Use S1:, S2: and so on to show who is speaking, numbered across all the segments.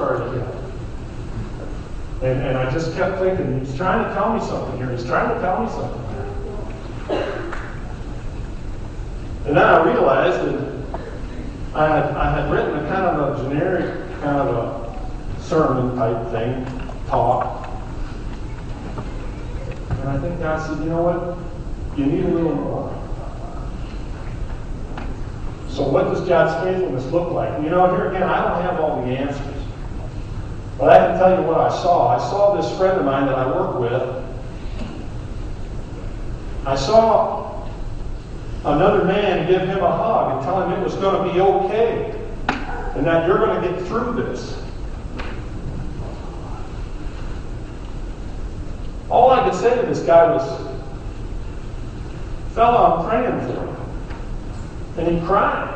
S1: started to hit. And I just kept thinking, he's trying to tell me something here. He's trying to tell me something here. And then I realized that I had written a kind of a generic, kind of a sermon type thing, talk. And I think God said, you know what? You need a little more. So what does God's faithfulness look like? You know, here again, I don't have all the answers. But I can tell you what I saw. I saw this friend of mine that I work with. I saw another man give him a hug and tell him it was going to be okay. And that you're going to get through this. All I could say to this guy was, fella, I'm praying for you. And he cried.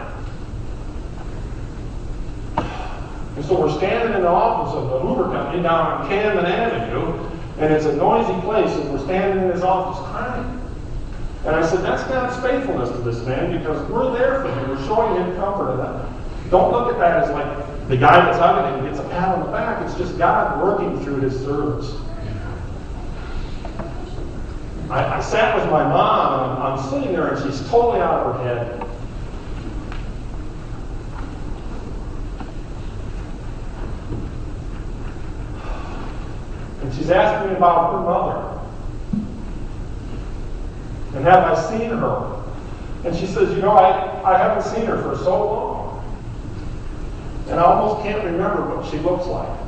S1: And so we're standing in the office of the Hoover Company down on Camden Avenue, and it's a noisy place, and we're standing in his office crying. And I said, that's God's faithfulness to this man, because we're there for him. We're showing him comfort. And don't look at that as like the guy that's hugging him gets a pat on the back. It's just God working through his service. I sat with my mom, and I'm sitting there, and she's totally out of her head. And she's asking me about her mother. And have I seen her? And she says, you know, I haven't seen her for so long. And I almost can't remember what she looks like.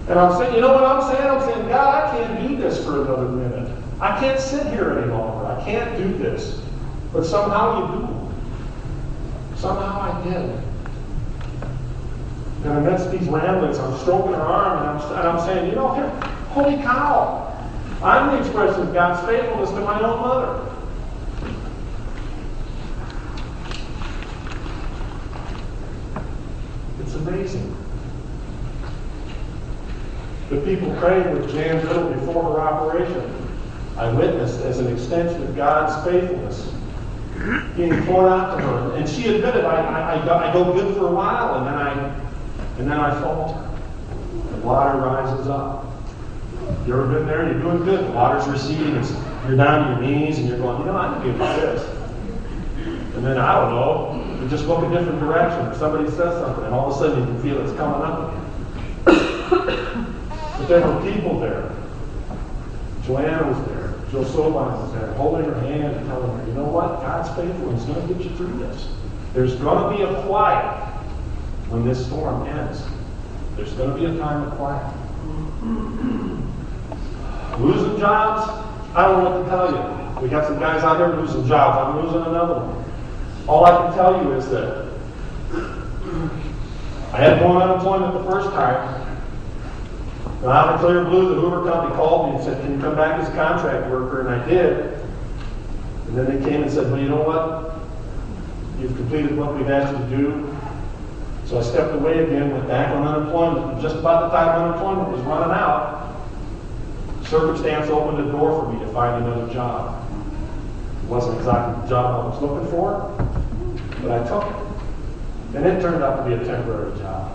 S1: And I'm saying, you know what I'm saying? I'm saying, God, I can't do this for another minute. I can't sit here any longer. I can't do this. But somehow you do. Somehow I did. And amidst these ramblings, I'm stroking her arm, and I'm saying, you know, holy cow, I'm the expression of God's faithfulness to my own mother. It's amazing. The people praying with Jan Little before her operation, I witnessed as an extension of God's faithfulness being poured out to her. And she admitted, I go good for a while, and then I falter. The water rises up. You ever been there? You're doing good. The water's receding. You're down to your knees, and you're going, you know, I can do this. And then, I don't know, you just look a different direction, or somebody says something, and all of a sudden you can feel it's coming up again. But there were people there. Joanna was there. Jill Sobine was there, holding her hand and telling her, you know what? God's faithful. He's going to get you through this. There's going to be a quiet when this storm ends. There's going to be a time of quiet. Losing jobs? I don't know what to tell you. We got some guys out there losing jobs. I'm losing another one. All I can tell you is that I had one unemployment the first time. And out of the clear blue, the Hoover Company called me and said, can you come back as a contract worker? And I did. And then they came and said, well, you know what? You've completed what we've asked you to do. So I stepped away again, went back on unemployment. And just about the time unemployment was running out, circumstance opened a door for me to find another job. It wasn't exactly the job I was looking for, but I took it. And it turned out to be a temporary job.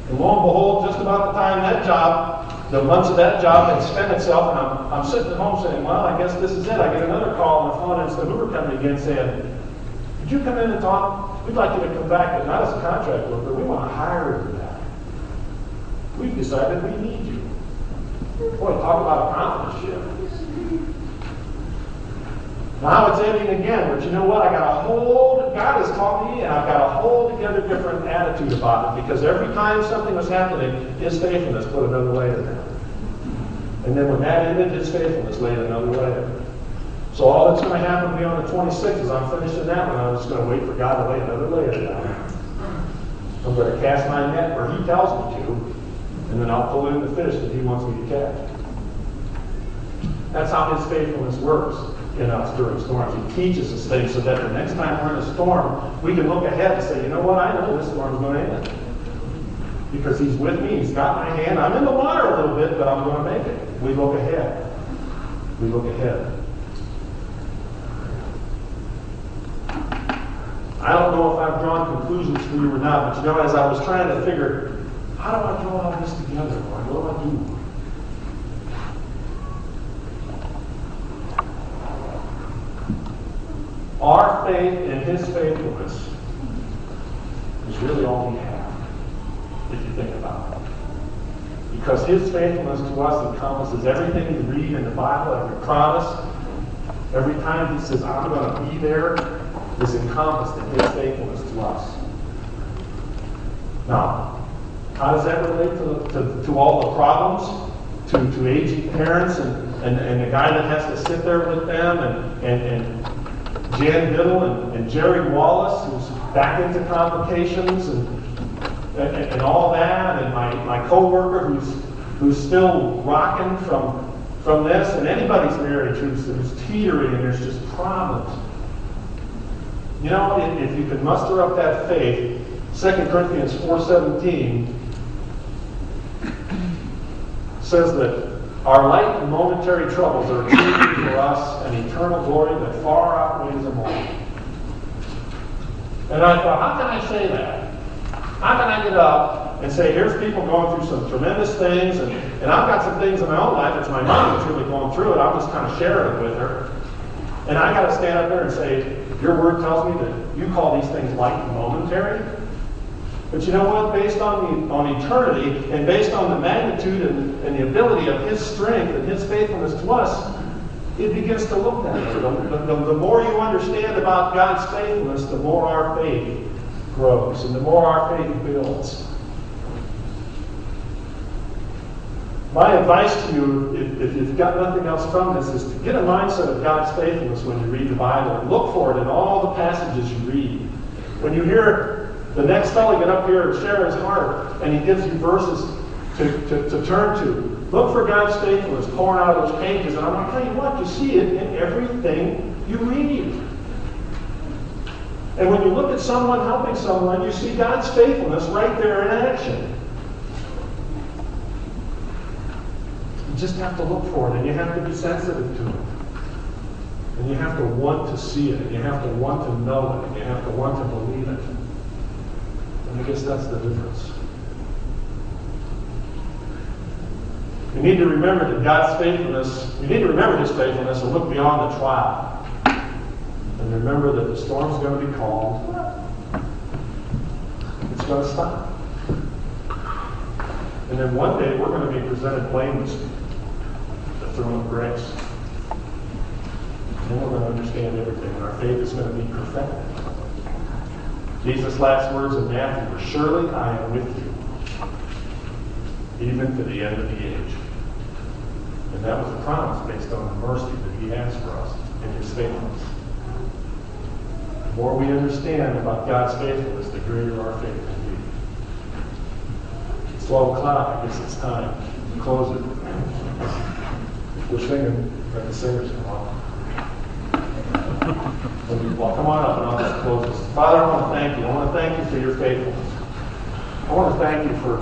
S1: And lo and behold, just about the time that job, the months of that job had spent itself, and I'm sitting at home saying, well, I guess this is it. I get another call on the phone, and it's the Hoover Company again saying, could you come in and talk? We'd like you to come back, but not as a contract worker. We want to hire you back. We've decided we need you. Boy, talk about a confidence shift. Now it's ending again, but you know what? God has taught me, and I've got a whole together different attitude about it, because every time something was happening, His faithfulness put another layer there. And then when that ended, His faithfulness laid another layer. So all that's going to happen to me on the 26th is I'm finishing that one. I'm just going to wait for God to lay another layer down. I'm going to cast my net where He tells me to, and then I'll pull in the fish that He wants me to catch. That's how His faithfulness works in us during storms. He teaches us things so that the next time we're in a storm, we can look ahead and say, you know what, I know this storm's going to end. Because He's with me, He's got my hand. I'm in the water a little bit, but I'm going to make it. We look ahead. We look ahead. I don't know if I've drawn conclusions for you or not, but you know, as I was trying to figure, how do I draw all this together, Lord? What do I do? Our faith in His faithfulness is really all we have, if you think about it. Because His faithfulness to us encompasses everything you read in the Bible, every promise, every time He says, I'm going to be there, is encompassed in His faithfulness to us. Now, how does that relate to all the problems? To aging parents and the guy that has to sit there with them and Jan Biddle and Jerry Wallace, who's back into complications and all that, and my co-worker who's still rocking from this, and anybody's marriage who's teetering and there's just problems. You know, if you can muster up that faith, 2 Corinthians 4:17 says that our light and momentary troubles are achieving for us an eternal glory that far outweighs them all. And I thought, how can I say that? How can I get up and say, here's people going through some tremendous things, and I've got some things in my own life. It's my mom that's really going through it. I'm just kind of sharing it with her. And I got to stand up there and say, your word tells me that you call these things light and momentary. But you know what? Based on eternity and based on the magnitude and the ability of His strength and His faithfulness to us, it begins to look that way. The more you understand about God's faithfulness, the more our faith grows and the more our faith builds. My advice to you, if you've got nothing else from this, is to get a mindset of God's faithfulness when you read the Bible and look for it in all the passages you read. When you hear the next fellow get up here and share his heart, and he gives you verses to turn to, look for God's faithfulness pouring out of those pages. And I'm going to tell you what, you see it in everything you read. And when you look at someone helping someone, you see God's faithfulness right there in action. You just have to look for it, and you have to be sensitive to it. And you have to want to see it, and you have to want to know it, and you have to want to believe it. And I guess that's the difference. We need to remember that God's faithfulness, we need to remember His faithfulness and look beyond the trial. And remember that the storm's going to be calm. It's going to stop. And then one day we're going to be presented blameless at the throne of grace. And then we're going to understand everything, and our faith is going to be perfected. Jesus' last words in Matthew were, surely I am with you, even to the end of the age. And that was a promise based on the mercy that He has for us and His faithfulness. The more we understand about God's faithfulness, the greater our faith will be. It's 12 o'clock. I guess it's time to close it. We're singing, let the singers come on. Well, come on up and I'll just close this. Father, I want to thank you. I want to thank you for your faithfulness. I want to thank you for